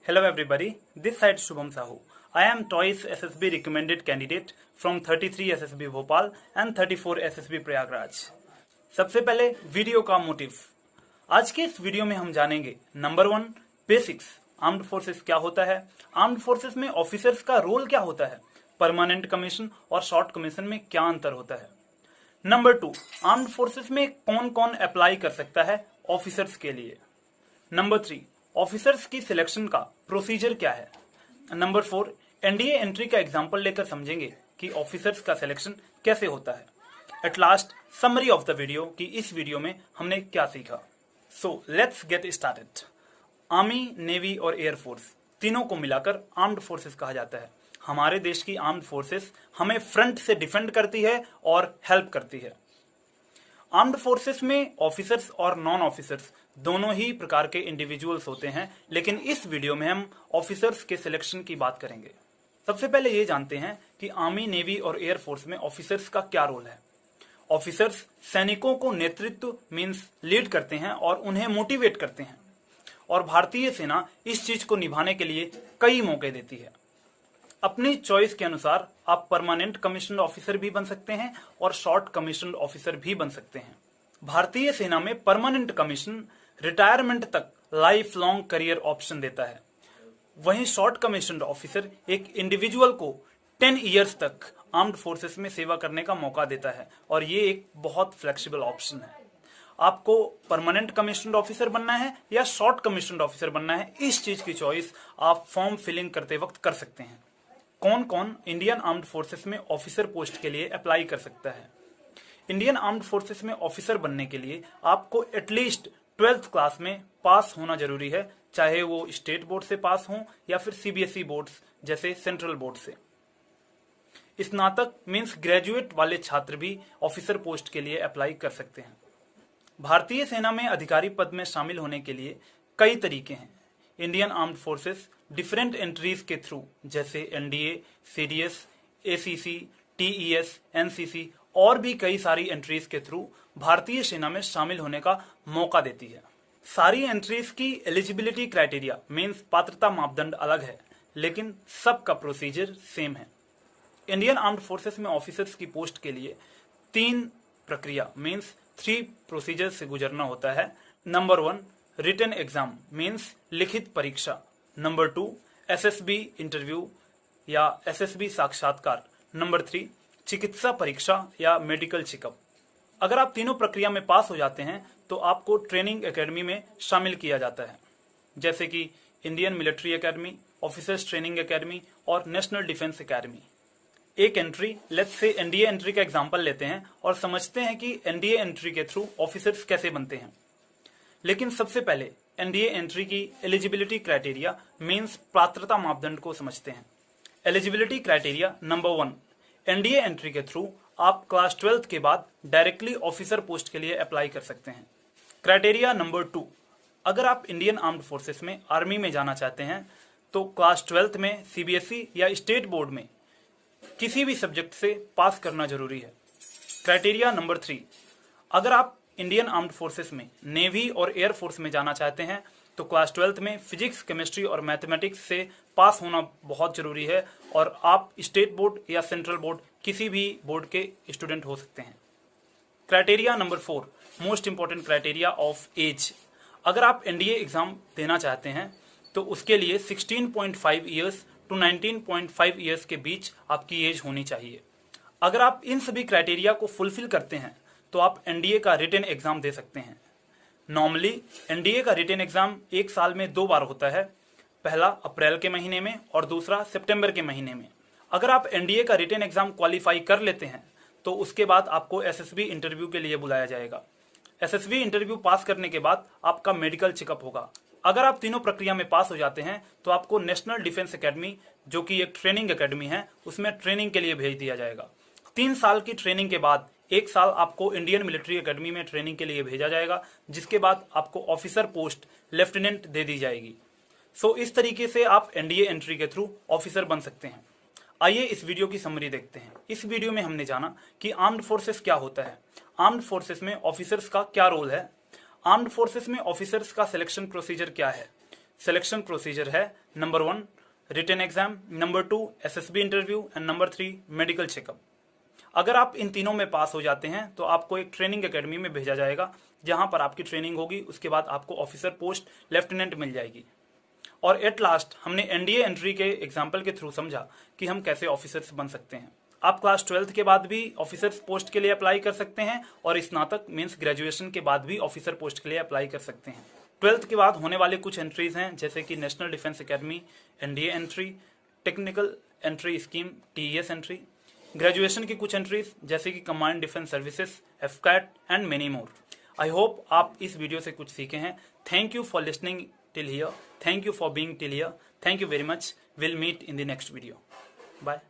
Hello everybody, this side Shubham Sahu. I am twice SSB recommended candidate from 33 SSB Bhopal and 34 SSB Prayagraj. सबसे पहले video का motive. आज के इस video में हम जानेंगे नंबर 1 बेसिक्स, आर्म्ड फोर्सेस क्या होता है, आर्म्ड फोर्सेस में ऑफिसर्स का रोल क्या होता है, परमानेंट कमीशन और शॉर्ट कमीशन में क्या अंतर होता है। नंबर 2 आर्म्ड फोर्सेस में कौन कौन अप्लाई कर सकता है ऑफिसर्स के लिए। नंबर 3 ऑफिसर्स की सिलेक्शन का प्रोसीजर क्या है। नंबर 4 एनडीए एंट्री का एग्जांपल लेकर समझेंगे कि ऑफिसर्स का सिलेक्शन कैसे होता है। At last summary of the video कि इस वीडियो में हमने क्या सीखा। So let's get started. Army, navy और एयरफोर्स तीनों को मिलाकर आर्म्ड फोर्सेस कहा जाता है। हमारे देश की आर्म्ड फोर्सेस हमें फ्रंट से डिफेंड करती है और हेल्प करती है। आर्म्ड फोर्सेस में ऑफिसर्स और नॉन ऑफिसर्स दोनों ही प्रकार के इंडिविजुअल्स होते हैं, लेकिन इस वीडियो में हम ऑफिसर्स के सिलेक्शन की बात करेंगे। सबसे पहले ये जानते हैं कि आर्मी, नेवी और एयरफोर्स में ऑफिसर्स का क्या रोल है। ऑफिसर्स सैनिकों को नेतृत्व मींस लीड करते हैं और उन्हें मोटिवेट करते हैं, और भारतीय सेना इस चीज को निभाने के लिए कई मौके देती है। अपनी चॉइस के अनुसार आप परमानेंट कमीशन ऑफिसर भी बन सकते हैं और शॉर्ट कमीशन ऑफिसर भी बन सकते हैं। भारतीय सेना में परमानेंट कमीशन रिटायरमेंट तक लाइफ लॉन्ग करियर ऑप्शन देता है, वहीं शॉर्ट कमीशन ऑफिसर एक इंडिविजुअल को 10 इयर्स तक आर्म्ड फोर्सेस में सेवा करने का मौका देता है, और ये एक बहुत फ्लेक्सिबल ऑप्शन है। आपको परमानेंट कमीशन ऑफिसर बनना है या शॉर्ट कमीशन ऑफिसर बनना है, इस चीज की चॉइस आप फॉर्म फिलिंग करते वक्त कर सकते हैं। कौन कौन इंडियन आर्म्ड फोर्सेस में ऑफिसर पोस्ट के लिए अप्लाई कर सकता है। इंडियन आर्म्ड फोर्सेस में ऑफिसर बनने के लिए आपको एटलीस्ट 12th क्लास में पास होना जरूरी है, चाहे वो स्टेट बोर्ड से पास हो या फिर सीबीएसई बोर्ड्स जैसे सेंट्रल बोर्ड से। स्नातक मींस ग्रेजुएट वाले छात्र भी ऑफिसर पोस्ट के लिए अप्लाई कर सकते हैं। भारतीय सेना में अधिकारी पद में शामिल होने के लिए कई तरीके हैं। Indian armed forces different entries के थ्रू जैसे NDA, CDS, ACC, TES, NCC और भी कई सारी एंट्रीज के थ्रू भारतीय सेना में शामिल होने का मौका देती है। सारी एंट्रीज की एलिजिबिलिटी क्राइटेरिया मींस पात्रता मापदंड अलग है, लेकिन सबका प्रोसीजर सेम है। इंडियन आर्म्ड फोर्सेस में ऑफिसर्स की पोस्ट के लिए 3 प्रक्रिया मींस 3 प्रोसीजर से गुजरना होता है। नंबर 1 रिटन एग्जाम मींस लिखित परीक्षा। नंबर 2 एसएसबी इंटरव्यू या एसएसबी साक्षात्कार। नंबर 3 चिकित्सा परीक्षा या मेडिकल चेकअप। अगर आप तीनों प्रक्रिया में पास हो जाते हैं तो आपको ट्रेनिंग एकेडमी में शामिल किया जाता है, जैसे कि Indian military academy, officers training academy और नेशनल डिफेंस एकेडमी। एक entry, let's say NDA entry का एग्जांपल लेते हैं और समझते हैं कि एनडीए एंट्री के थ्रू ऑफिसर्स कैसे बनते हैं। लेकिन सबसे पहले एनडीए एंट्री की एलिजिबिलिटी क्राइटेरिया मींस पात्रता मापदंड को समझते हैं। Eligibility criteria number 1 NDA entry के थ्रू आप क्लास 12th के बाद डायरेक्टली ऑफिसर पोस्ट के लिए अप्लाई कर सकते हैं। क्राइटेरिया नंबर 2 अगर आप इंडियन आर्म्ड फोर्सेस में आर्मी में जाना चाहते हैं तो क्लास 12th में सीबीएसई या स्टेट बोर्ड में किसी भी सब्जेक्ट से पास करना जरूरी है। क्राइटेरिया नंबर 3 अगर आप इंडियन आर्म्ड फोर्सेस में नेवी और एयरफोर्स में जाना चाहते हैं तो क्लास 12th में फिजिक्स, केमिस्ट्री और मैथमेटिक्स से पास होना बहुत जरूरी है, और आप स्टेट बोर्ड या सेंट्रल बोर्ड किसी भी बोर्ड के स्टूडेंट हो सकते हैं। Criteria number 4 most important criteria of age. अगर आप एनडीए एग्जाम देना चाहते हैं तो उसके लिए 16.5 ईयर्स टू 19.5 ईयर्स के बीच आपकी एज होनी चाहिए। अगर आप इन सभी क्राइटेरिया को फुलफिल करते हैं तो आप एनडीए का रिटन एग्जाम दे सकते हैं। नॉर्मली एनडीए का रिटन एग्जाम 1 साल में 2 बार होता है, पहला अप्रैल के महीने में और दूसरा सितंबर के महीने में। अगर आप एनडीए का रिटन एग्जाम क्वालिफाई कर लेते हैं तो उसके बाद आपको एसएसबी इंटरव्यू के लिए बुलाया जाएगा। एसएसबी इंटरव्यू पास करने के बाद आपका मेडिकल चेकअप होगा। अगर आप तीनों प्रक्रिया में पास हो जाते हैं तो आपको नेशनल डिफेंस एकेडमी, जो कि एक ट्रेनिंग एकेडमी है, उसमें ट्रेनिंग के लिए भेज दिया जाएगा। 3 साल की ट्रेनिंग के बाद 1 साल आपको इंडियन मिलिट्री एकेडमी में ट्रेनिंग के लिए भेजा जाएगा, जिसके बाद आपको ऑफिसर पोस्ट लेफ्टिनेंट दे दी जाएगी। सो इस तरीके से आप एनडीए एंट्री के थ्रू ऑफिसर बन सकते हैं। आइए इस वीडियो की समरी देखते हैं। इस वीडियो में हमने जाना कि आर्म्ड फोर्सेस क्या होता है, आर्म्ड फोर्सेस में ऑफिसर्स का क्या रोल है, आर्म्ड फोर्सेस में ऑफिसर्स का सिलेक्शन प्रोसीजर क्या है, सिलेक्शन प्रोसीजर है number 1 written exam, number 2 SSB interview and number 3 medical checkup. अगर आप इन तीनों में पास हो जाते हैं तो आपको एक ट्रेनिंग एकेडमी में भेजा जाएगा, जहां पर आपकी ट्रेनिंग होगी। उसके बाद आपको ऑफिसर पोस्ट लेफ्टिनेंट मिल जाएगी। और एट लास्ट हमने एनडीए एंट्री के एग्जाम्पल के थ्रू समझा कि हम कैसे ऑफिसर्स बन सकते हैं। आप क्लास 12th के बाद भी ऑफिसर्स पोस्ट के लिए अप्लाई कर सकते हैं और स्नातक मीन्स ग्रेजुएशन के बाद भी ऑफिसर पोस्ट के लिए अप्लाई कर सकते हैं। 12th के बाद होने वाले कुछ एंट्रीज हैं, जैसे कि national defence academy, NDA entry, technical entry scheme, TES entry. Graduation की कुछ एंट्रीज जैसे कि command defence services, AFCAT and many more. I hope आप इस वीडियो से कुछ सीखे हैं। Thank you for listening till here. Thank you for being till here. Thank you very much. We'll meet in the next video. Bye.